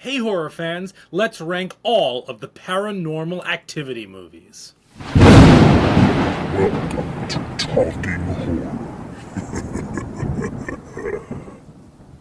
Hey horror fans, let's rank all of the Paranormal Activity movies. Welcome to Talking Horror.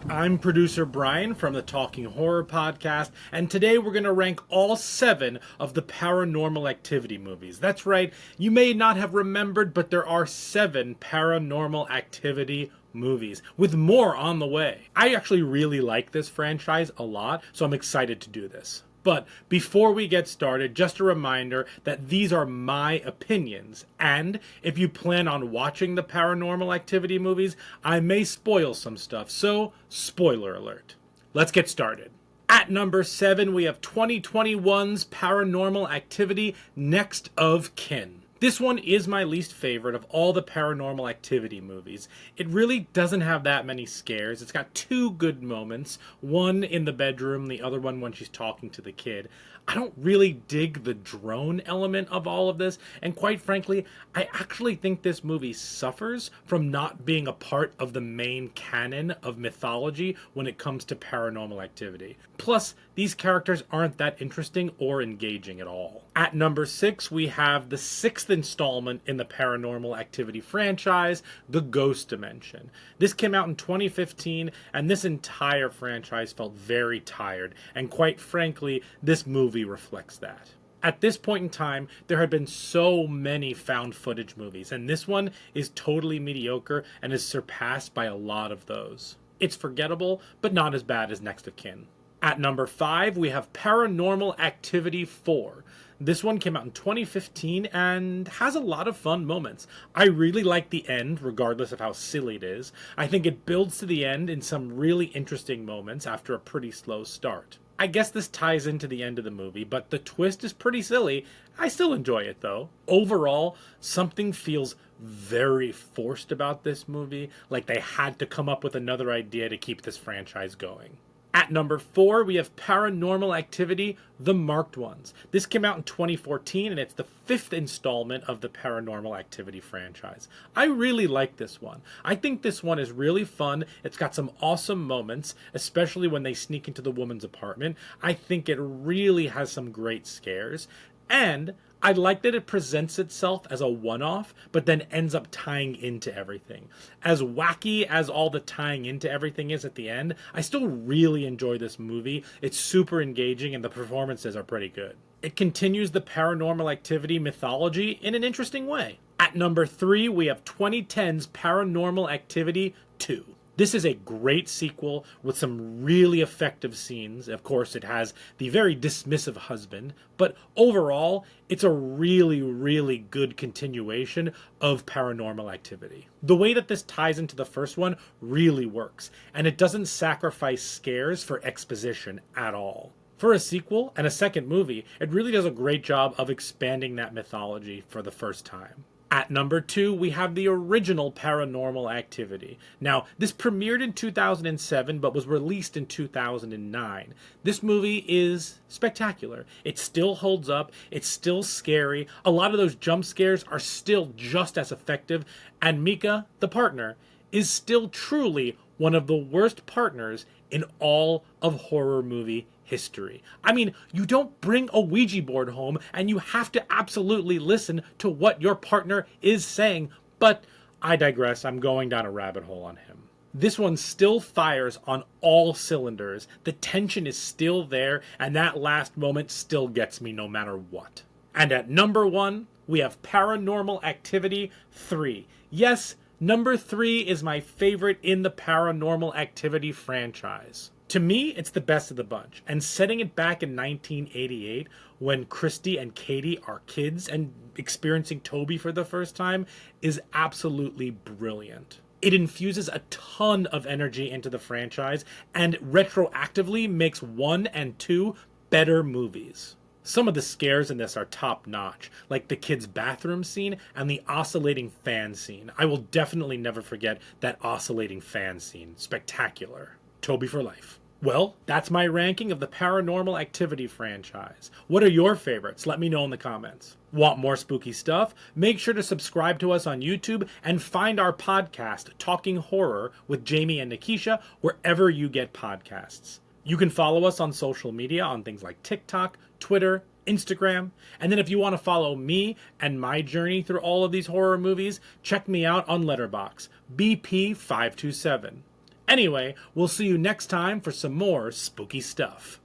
I'm producer Bryan from the Talking Horror podcast, and today we're going to rank all 7 of the Paranormal Activity movies. That's right, you may not have remembered, but there are 7 Paranormal Activity movies, with more on the way. I actually really like this franchise a lot, so I'm excited to do this. But before we get started, just a reminder that these are my opinions, and if you plan on watching the Paranormal Activity movies, I may spoil some stuff, so spoiler alert. Let's get started. At number 7, we have 2021's Paranormal Activity, Next of Kin. This one is my least favorite of all the Paranormal Activity movies. It really doesn't have that many scares. It's got 2 good moments, one in the bedroom, the other one when she's talking to the kid. I don't really dig the drone element of all of this, and quite frankly, I actually think this movie suffers from not being a part of the main canon of mythology when it comes to Paranormal Activity. Plus, these characters aren't that interesting or engaging at all. At number 6, we have the 6th installment in the Paranormal Activity franchise, The Ghost Dimension. This came out in 2015, and this entire franchise felt very tired, and quite frankly, this movie reflects that. At this point in time, there had been so many found footage movies, and this one is totally mediocre and is surpassed by a lot of those. It's forgettable, but not as bad as Next of Kin. At number 5, we have Paranormal Activity 4. This one came out in 2015 and has a lot of fun moments. I really like the end, regardless of how silly it is. I think it builds to the end in some really interesting moments after a pretty slow start. I guess this ties into the end of the movie, but the twist is pretty silly. I still enjoy it though. Overall, something feels very forced about this movie, like they had to come up with another idea to keep this franchise going. At number 4, we have Paranormal Activity, The Marked Ones. This came out in 2014, and it's the 5th installment of the Paranormal Activity franchise. I really like this one. I think this one is really fun. It's got some awesome moments, especially when they sneak into the woman's apartment. I think it really has some great scares. And I like that it presents itself as a one-off, but then ends up tying into everything. As wacky as all the tying into everything is at the end, I still really enjoy this movie. It's super engaging and the performances are pretty good. It continues the Paranormal Activity mythology in an interesting way. At number 3, we have 2010's Paranormal Activity 2. This is a great sequel with some really effective scenes. Of course, it has the very dismissive husband, but overall, it's a really, really good continuation of Paranormal Activity. The way that this ties into the first one really works, and it doesn't sacrifice scares for exposition at all. For a sequel and a second movie, it really does a great job of expanding that mythology for the first time. At number 2, we have the original Paranormal Activity. Now, this premiered in 2007, but was released in 2009. This movie is spectacular. It still holds up. It's still scary. A lot of those jump scares are still just as effective. And Mika, the partner, is still truly one of the worst partners in all of horror movie history. I mean, you don't bring a Ouija board home and you have to absolutely listen to what your partner is saying, but I digress. I'm going down a rabbit hole on him. This one still fires on all cylinders. The tension is still there, and that last moment still gets me no matter what. And at number 1, we have Paranormal Activity 3. Yes, number 3 is my favorite in the Paranormal Activity franchise. To me, it's the best of the bunch, and setting it back in 1988, when Christy and Katie are kids and experiencing Toby for the first time, is absolutely brilliant. It infuses a ton of energy into the franchise, and retroactively makes 1 and 2 better movies. Some of the scares in this are top-notch, like the kid's bathroom scene and the oscillating fan scene. I will definitely never forget that oscillating fan scene. Spectacular. Toby for life. Well, that's my ranking of the Paranormal Activity franchise. What are your favorites? Let me know in the comments. Want more spooky stuff? Make sure to subscribe to us on YouTube and find our podcast, Talking Horror with Jamie and Nikisha, wherever you get podcasts. You can follow us on social media on things like TikTok, Twitter, Instagram. And then if you want to follow me and my journey through all of these horror movies, check me out on Letterboxd, BP527. Anyway, we'll see you next time for some more spooky stuff.